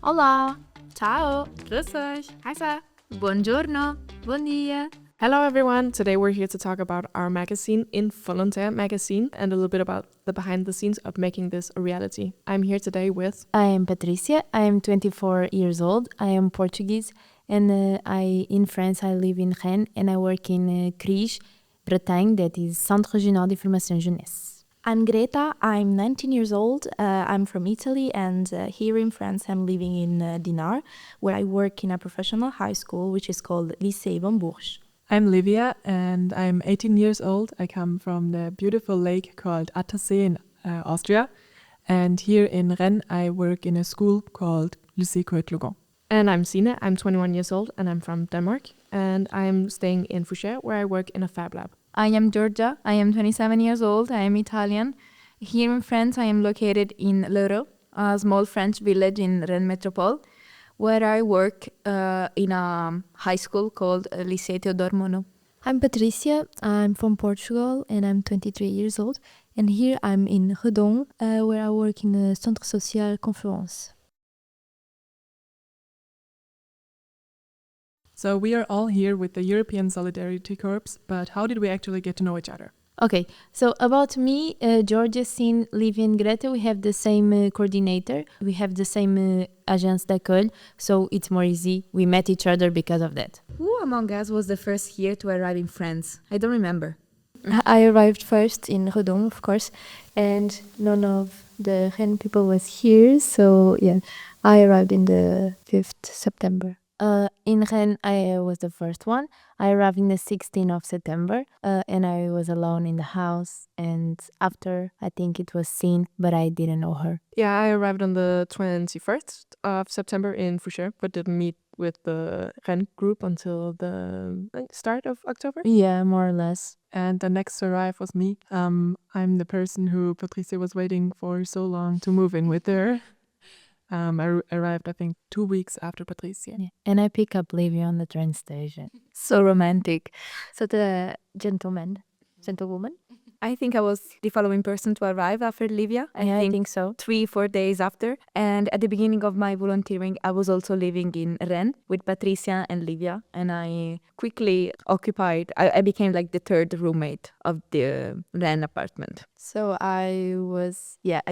Olá, Ciao. grüß euch, Hi. buongiorno, buon dia. Hello everyone. Today we're here to talk about our magazine, Olontaire magazine, and a little bit about the behind the scenes of making this a reality. I'm here today with I am Patricia. I am 24 years old. I am Portuguese, and in France I live in Rennes, and I work in CRIJ, Bretagne, that is Centre Régional d'Information Jeunesse. I'm Greta. I'm 19 years old. I'm from Italy, and here in France, I'm living in Dinard, where I work in a professional high school, which is called Lycée Von Bourges. I'm Livia and I'm 18 years old. I come from the beautiful lake called Attersee in Austria. And here in Rennes, I work in a school called Lycée Coët-Logon. and I'm Sine. I'm 21 years old and I'm from Denmark. And I'm staying in Fouché, where I work in a fab lab. I am Giorgia. I am 27 years old. I am Italian. Here in France, I am located in L'Euro, a small French village in Rennes Métropole, where I work in a high school called Lycée Théodore Monod. I'm Patricia. I'm from Portugal, and I'm 23 years old. And here I'm in Redon, where I work in the Centre Social Conférence. So we are all here with the European Solidarity Corps, but how did we actually get to know each other? Okay, so about me, Georgia, Sin, Livia, and Greta, we have the same coordinator. We have the same agence d'école, so it's more easy. We met each other because of that. Who among us was the first here to arrive in France? I don't remember. I arrived first in Redon, of course, and none of the Rennes people was here, so yeah, I arrived in the 5th September. In Rennes, I was the first one. I arrived in the 16th of September, and I was alone in the house, and after, I think it was Sin, but I didn't know her. Yeah, I arrived on the 21st of September in Fouché, but didn't meet with the Rennes group until the start of October. Yeah, more or less. And the next to arrive was me. I'm the person who Patricia was waiting for so long to move in with her. I arrived, I think, 2 weeks after Patricia. Yeah. And I pick up Livia on the train station. So romantic. So the gentlewoman. I think I was the following person to arrive after Livia. I think so. 3-4 days after. And at the beginning of my volunteering, I was also living in Rennes with Patricia and Livia. And I quickly I became like the third roommate of the Rennes apartment. So I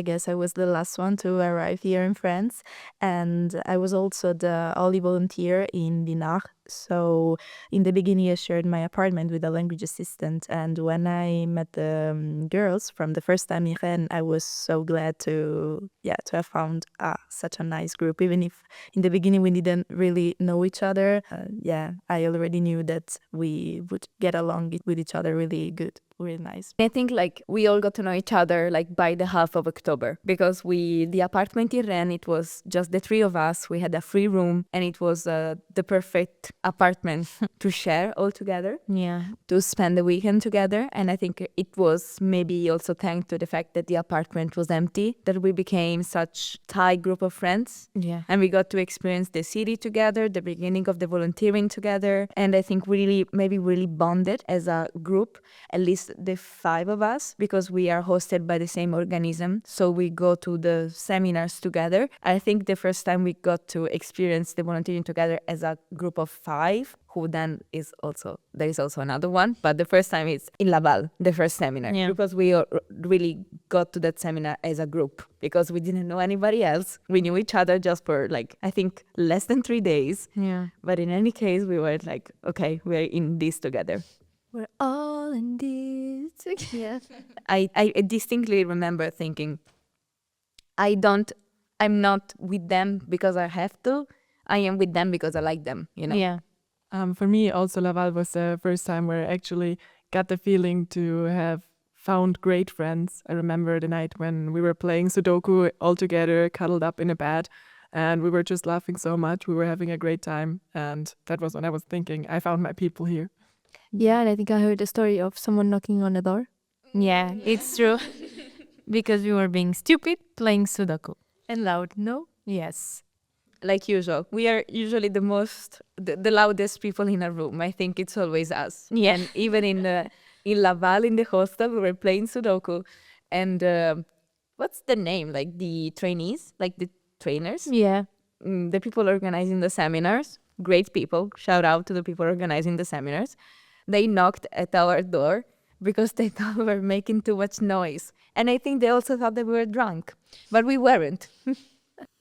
guess I was the last one to arrive here in France, and I was also the only volunteer in Dinard. So in the beginning, I shared my apartment with a language assistant, and when I met the girls from the first time in Rennes, I was so glad to have found such a nice group. Even if in the beginning we didn't really know each other, I already knew that we would get along with each other really good. Really nice. I think like we all got to know each other like by the half of October, because the apartment in Rennes, it was just the three of us. We had a free room, and it was the perfect apartment to share all together. Yeah. To spend the weekend together. And I think it was maybe also thanks to the fact that the apartment was empty that we became such tight group of friends. Yeah. And we got to experience the city together, the beginning of the volunteering together. And I think really bonded as a group, at least the 5 of us, because we are hosted by the same organism. So we go to the seminars together. I think the first time we got to experience the volunteering together as a group of 5, who then there is also another one, but the first time it's in Laval, the first seminar, because we really got to that seminar as a group, because we didn't know anybody else. We knew each other just for like, I think less than 3 days. Yeah. But in any case, we were like, okay, we're in this together. We're all in this together. I distinctly remember thinking, I'm not with them because I have to. I am with them because I like them, you know? Yeah. For me, also Laval was the first time where I actually got the feeling to have found great friends. I remember the night when we were playing Sudoku all together, cuddled up in a bed, and we were just laughing so much. We were having a great time, and that was when I was thinking, I found my people here. Yeah, and I think I heard a story of someone knocking on the door. Yeah, it's true. Because we were being stupid, playing Sudoku. And loud, no? Yes. Like usual, we are usually the loudest people in a room. I think it's always us. Yeah. And even in Laval, in the hostel, we were playing Sudoku. And what's the name? Like the trainees? Like the trainers? Yeah. the people organizing the seminars, great people, shout out to the people organizing the seminars, they knocked at our door because they thought we were making too much noise. And I think they also thought that we were drunk, but we weren't.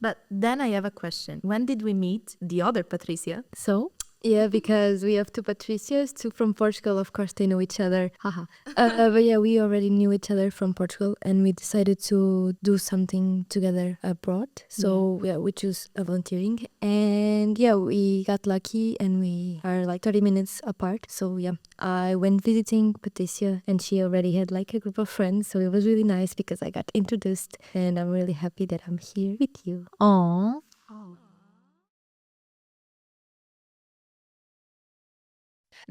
But then I have a question. When did we meet the other Patricia? So, yeah, because we have two Patricias, two from Portugal. Of course, they know each other. Haha. But yeah, we already knew each other from Portugal, and we decided to do something together abroad. So yeah, we chose volunteering, and yeah, we got lucky, and we are like 30 minutes apart. So yeah, I went visiting Patricia, and she already had like a group of friends. So it was really nice because I got introduced, and I'm really happy that I'm here with you. Aww.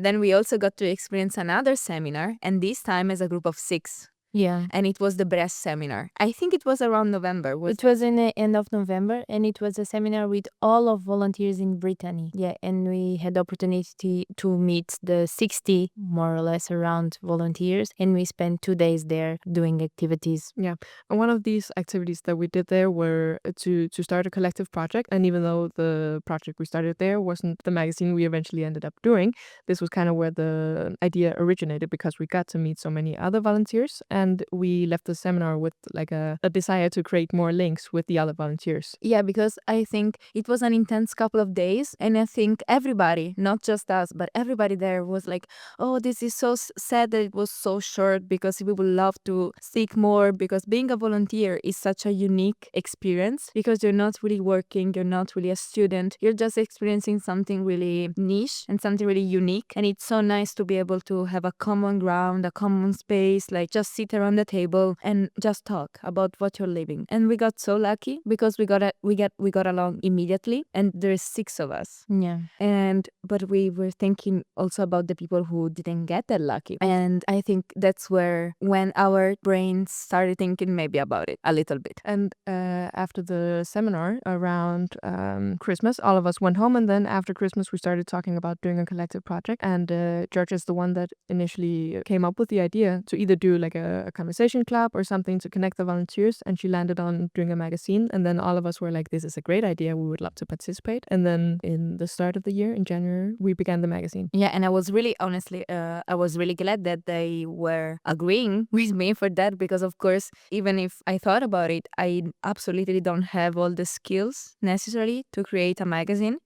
Then we also got to experience another seminar, and this time as a group of 6. Yeah. And it was the breast seminar. I think it was around November. It was in the end of November, and it was a seminar with all of volunteers in Brittany. Yeah, and we had the opportunity to meet the 60, more or less, around volunteers, and we spent 2 days there doing activities. Yeah, and one of these activities that we did there were to start a collective project. And even though the project we started there wasn't the magazine we eventually ended up doing, this was kind of where the idea originated because we got to meet so many other volunteers, and we left the seminar with like a desire to create more links with the other volunteers. Yeah, because I think it was an intense couple of days, and I think everybody, not just us, but everybody there was like, oh, this is so sad that it was so short, because we would love to seek more, because being a volunteer is such a unique experience, because you're not really working, you're not really a student, you're just experiencing something really niche and something really unique, and it's so nice to be able to have a common ground, a common space, like just sit around the table and just talk about what you're living. And we got so lucky because we got along immediately, and there's 6 of us. Yeah. But we were thinking also about the people who didn't get that lucky, and I think that's when our brains started thinking maybe about it a little bit. And after the seminar around Christmas, all of us went home, and then after Christmas we started talking about doing a collective project. And Georgia is the one that initially came up with the idea to either do like a conversation club or something to connect the volunteers, and she landed on doing a magazine. And then all of us were like, this is a great idea, we would love to participate. And then in the start of the year, in January, we began the magazine. Yeah, and I was really, honestly, I was really glad that they were agreeing with me for that, because of course, even if I thought about it, I absolutely don't have all the skills necessary to create a magazine,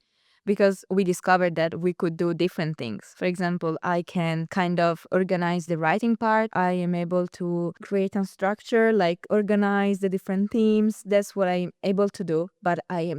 because we discovered that we could do different things. For example, I can kind of organize the writing part. I am able to create a structure, like organize the different themes. That's what I'm able to do. But I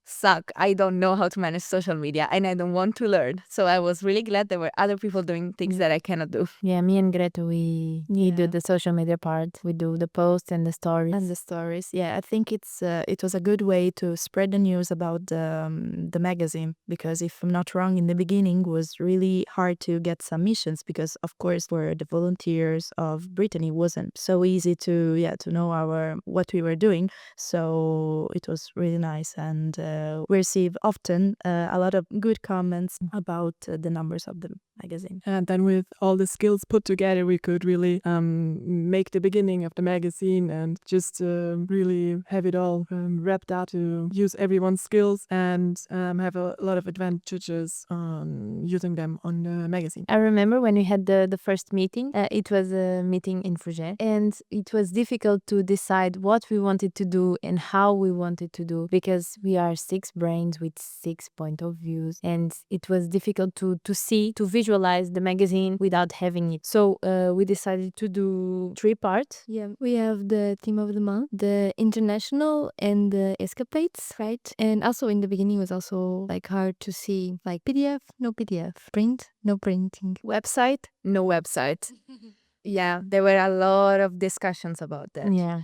suck. I don't know how to manage social media, and I don't want to learn. So I was really glad there were other people doing things that I cannot do. Yeah, me and Greta, we do the social media part. We do the posts and the stories. And the stories. Yeah, I think it was a good way to spread the news about the magazine, because if I'm not wrong, in the beginning was really hard to get submissions, because of course for the volunteers of Brittany wasn't so easy to know what we were doing. So it was really nice, and we receive often a lot of good comments about the numbers of the magazine. And then with all the skills put together, we could really make the beginning of the magazine and just really have it all wrapped up to use everyone's skills and have a lot of advantages on using them on the magazine. I remember when we had the first meeting, it was a meeting in Fruget, and it was difficult to decide what we wanted to do and how we wanted to do, because we are 6 brains with 6 point of views, and it was difficult to visualize the magazine without having it. So we decided to do 3 parts. Yeah, we have the theme of the month, the international, and the escapades, right? And also in the beginning it was also like hard to see, like PDF, no PDF, print, no printing, Website, no website. Yeah, there were a lot of discussions about that. Yeah.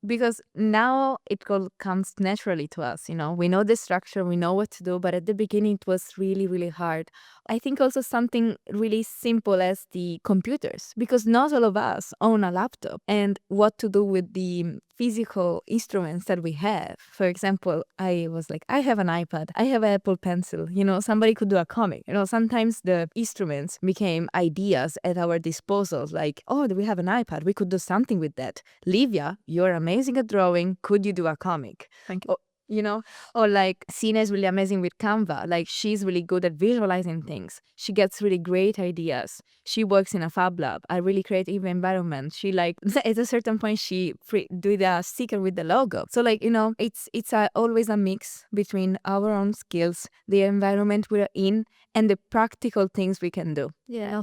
Because now it comes naturally to us, we know the structure, we know what to do, but at the beginning it was really, really hard. I think also something really simple as the computers, because not all of us own a laptop, and what to do with the physical instruments that we have. For example, I was like, I have an iPad, I have an Apple Pencil, somebody could do a comic. Sometimes the instruments became ideas at our disposal, like, oh, we have an iPad, we could do something with that. Livia, you're amazing at drawing, could you do a comic? Thank you. you know? Or like Sina is really amazing with Canva. Like she's really good at visualizing things. She gets really great ideas. She works in a fab lab, a really creative environment. She like at a certain point she did a sticker with the logo. So like, it's always a mix between our own skills, the environment we're in, and the practical things we can do. Yeah,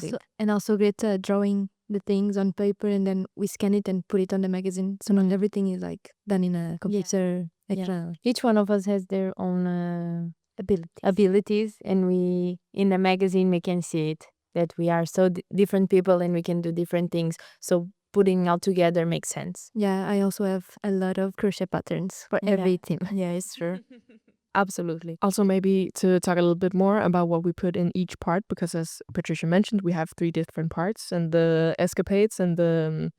also great drawing the things on paper, and then we scan it and put it on the magazine. So not everything is like done in a computer. Each one of us has their own abilities, and we in the magazine we can see it that we are so different people and we can do different things. So putting all together makes sense. Yeah, I also have a lot of crochet patterns for every team. Yeah, it's true. Absolutely. Also, maybe to talk a little bit more about what we put in each part, because as Patricia mentioned, we have 3 different parts, and the escapades and the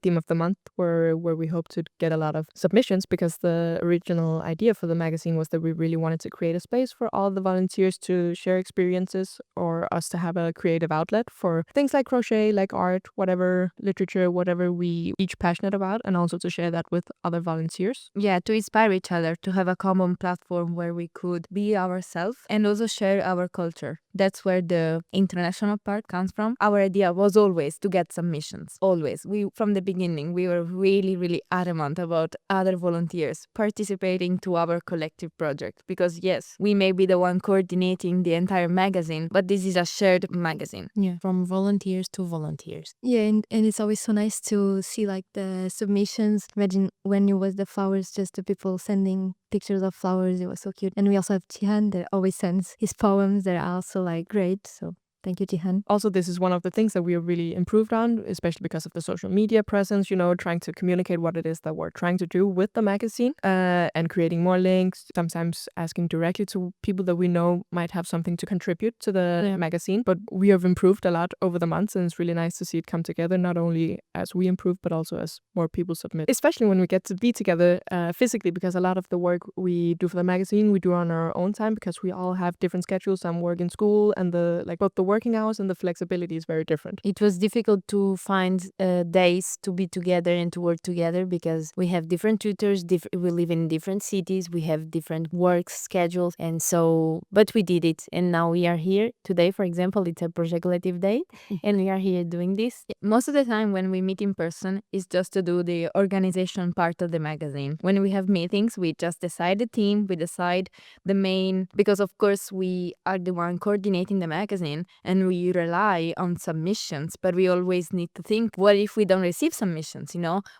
theme of the month where we hope to get a lot of submissions, because the original idea for the magazine was that we really wanted to create a space for all the volunteers to share experiences, or us to have a creative outlet for things like crochet, like art, whatever, literature, whatever we each passionate about, and also to share that with other volunteers. Yeah, to inspire each other, to have a common platform where we could be ourselves and also share our culture. That's where the international part comes from. Our idea was always to get submissions. Always. From the beginning, we were really, really adamant about other volunteers participating to our collective project. Because yes, we may be the one coordinating the entire magazine, but this is a shared magazine. Yeah, from volunteers to volunteers. Yeah, and it's always so nice to see like the submissions. Imagine when it was the flowers, just the people sending pictures of flowers. It was so cute. And we also have Tihan that always sends his poems that are also like great. So thank you, Tihan. Also, this is one of the things that we have really improved on, especially because of the social media presence, trying to communicate what it is that we're trying to do with the magazine, and creating more links, sometimes asking directly to people that we know might have something to contribute to the magazine. But we have improved a lot over the months, and it's really nice to see it come together, not only as we improve, but also as more people submit, especially when we get to be together physically, because a lot of the work we do for the magazine, we do on our own time, because we all have different schedules. Some work in school, and both the working hours and the flexibility is very different. It was difficult to find days to be together and to work together, because we have different tutors, we live in different cities, we have different work schedules, and so, but we did it, and now we are here today. For example, it's a project collective day, and we are here doing this. Most of the time when we meet in person is just to do the organization part of the magazine. When we have meetings, we just decide the theme, we decide the main, because of course we are the one coordinating the magazine and we rely on submissions, but we always need to think, what if we don't receive submissions,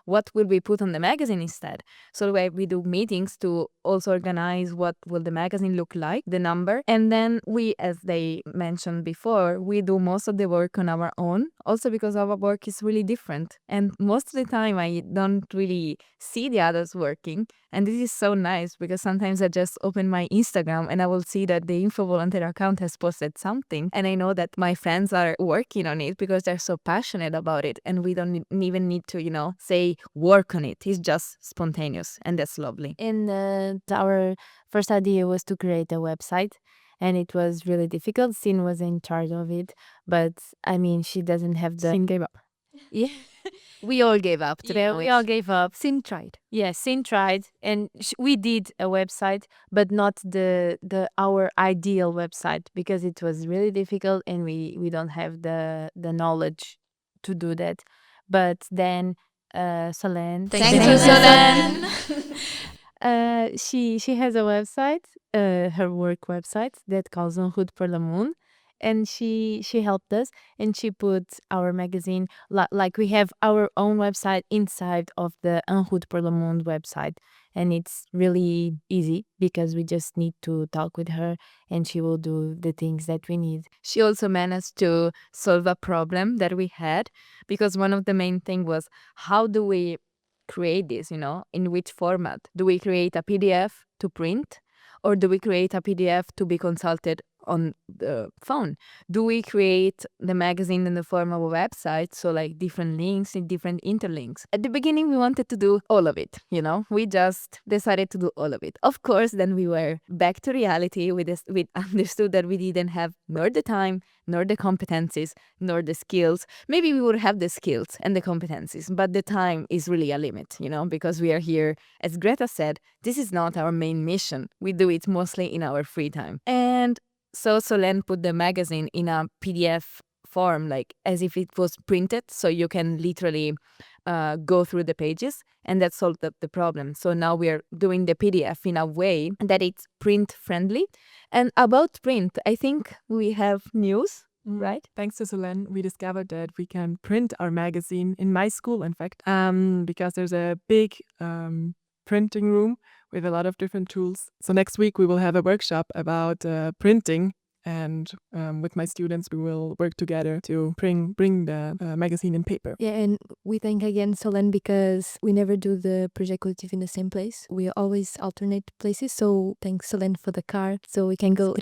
what will we put on the magazine instead? So we do meetings to also organize what will the magazine look like, the number, and then we, as they mentioned before, we do most of the work on our own, also because our work is really different, and most of the time I don't really see the others working, and this is so nice because sometimes I just open my Instagram and I will see that the Info Volunteer account has posted something, and I know that my friends are working on it because they're so passionate about it, and we don't even need to, say work on it. It's just spontaneous, and that's lovely. And our first idea was to create a website, and it was really difficult. Sin was in charge of it, but I mean, she doesn't have the... Sin gave up. Yeah. We all gave up. Yeah, we all gave up. Sin tried. Yeah, Sin tried, and we did a website, but not the our ideal website, because it was really difficult, and we don't have the knowledge to do that. But then Solène, Thank you, Solène. she has a website, her work website, that calls En Route pour le Monde, and she helped us, and she put our magazine, like we have our own website inside of the En Route pour le Monde website, and it's really easy because we just need to talk with her and she will do the things that we need. She also managed to solve a problem that we had, because one of the main thing was, how do we create this, in which format? Do we create a PDF to print, or do we create a PDF to be consulted on the phone? Do we create the magazine in the form of a website, so like different links and different interlinks? At the beginning, we wanted to do all of it, we just decided to do all of it. Of course, then we were back to reality. We understood that we didn't have nor the time, nor the competencies, nor the skills. Maybe we would have the skills and the competencies, but the time is really a limit, because we are here, as Greta said, this is not our main mission. We do it mostly in our free time. And so Solène put the magazine in a PDF form, like as if it was printed, so you can literally go through the pages, and that solved the problem. So now we are doing the PDF in a way that it's print friendly. And about print, I think we have news, right? Thanks to Solène, we discovered that we can print our magazine in my school, in fact, because there's a big printing room with a lot of different tools. So next week we will have a workshop about printing, and with my students we will work together to bring the magazine in paper. Yeah, and we thank again Solène because we never do the Projet Collectif in the same place. We always alternate places. So thanks Solène for the car, so we can go.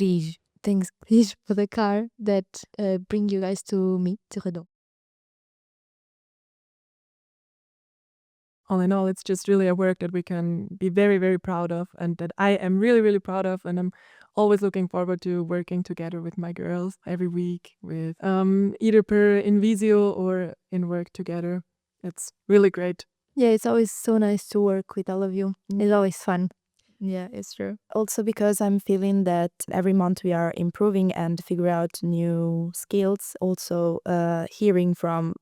Thanks Grige for the car that bring you guys to me, to Redon. All in all, it's just really a work that we can be very, very proud of, and that I am really, really proud of, and I'm always looking forward to working together with my girls every week, with either per in Visio or in work together. It's really great. Yeah, it's always so nice to work with all of you. It's always fun. Yeah, it's true. Also because I'm feeling that every month we are improving and figure out new skills. Also hearing from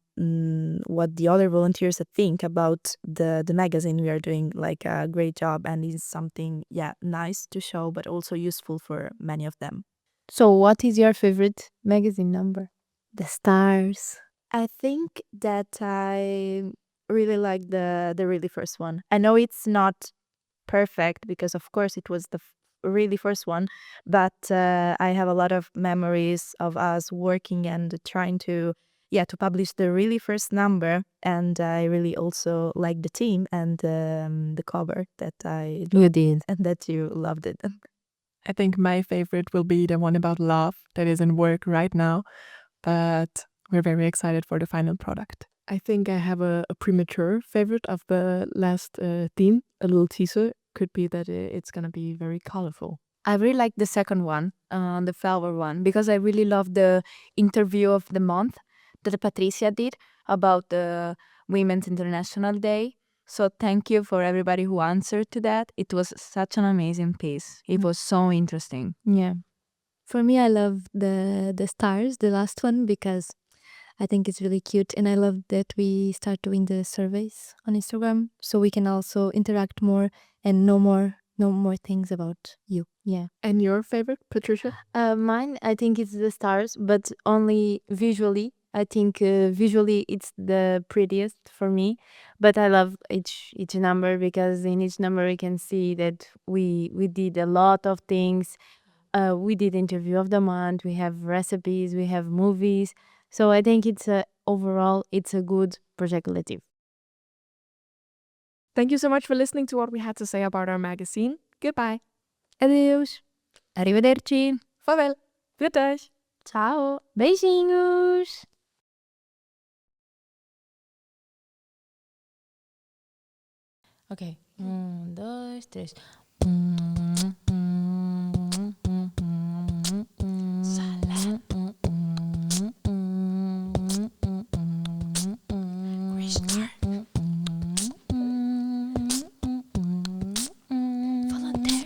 what the other volunteers think about the magazine we are doing, like a great job, and is something nice to show, but also useful for many of them. So what is your favorite magazine number? The stars. I think that I really like the really first one. I know it's not perfect because of course it was the really first one, but I have a lot of memories of us working and trying to publish the really first number, and I really also like the team and the cover that You did. and that you loved it. I think my favorite will be the one about love that is in work right now, but we're very excited for the final product. I think I have a premature favorite of the last theme. A little teaser could be that it's going to be very colorful. I really like the second one, the flower one, because I really love the interview of the month that Patricia did about the Women's International Day. So thank you for everybody who answered to that. It was such an amazing piece. It was so interesting. Yeah. For me, I love the stars, the last one, because I think it's really cute, and I love that we start doing the surveys on Instagram, so we can also interact more and know more things about you. Yeah. And your favorite, Patricia? Mine, I think it's the stars, but only visually. I think visually it's the prettiest for me, but I love each number because in each number we can see that we did a lot of things. We did interview of the month. We have recipes. We have movies. So I think overall it's a good Projet Collectif. Thank you so much for listening to what we had to say about our magazine. Goodbye. Adeus! Arrivederci! Farewell. Goodbye. Ciao. Beijinhos. Ok. 1, 2, 3. Volontaire.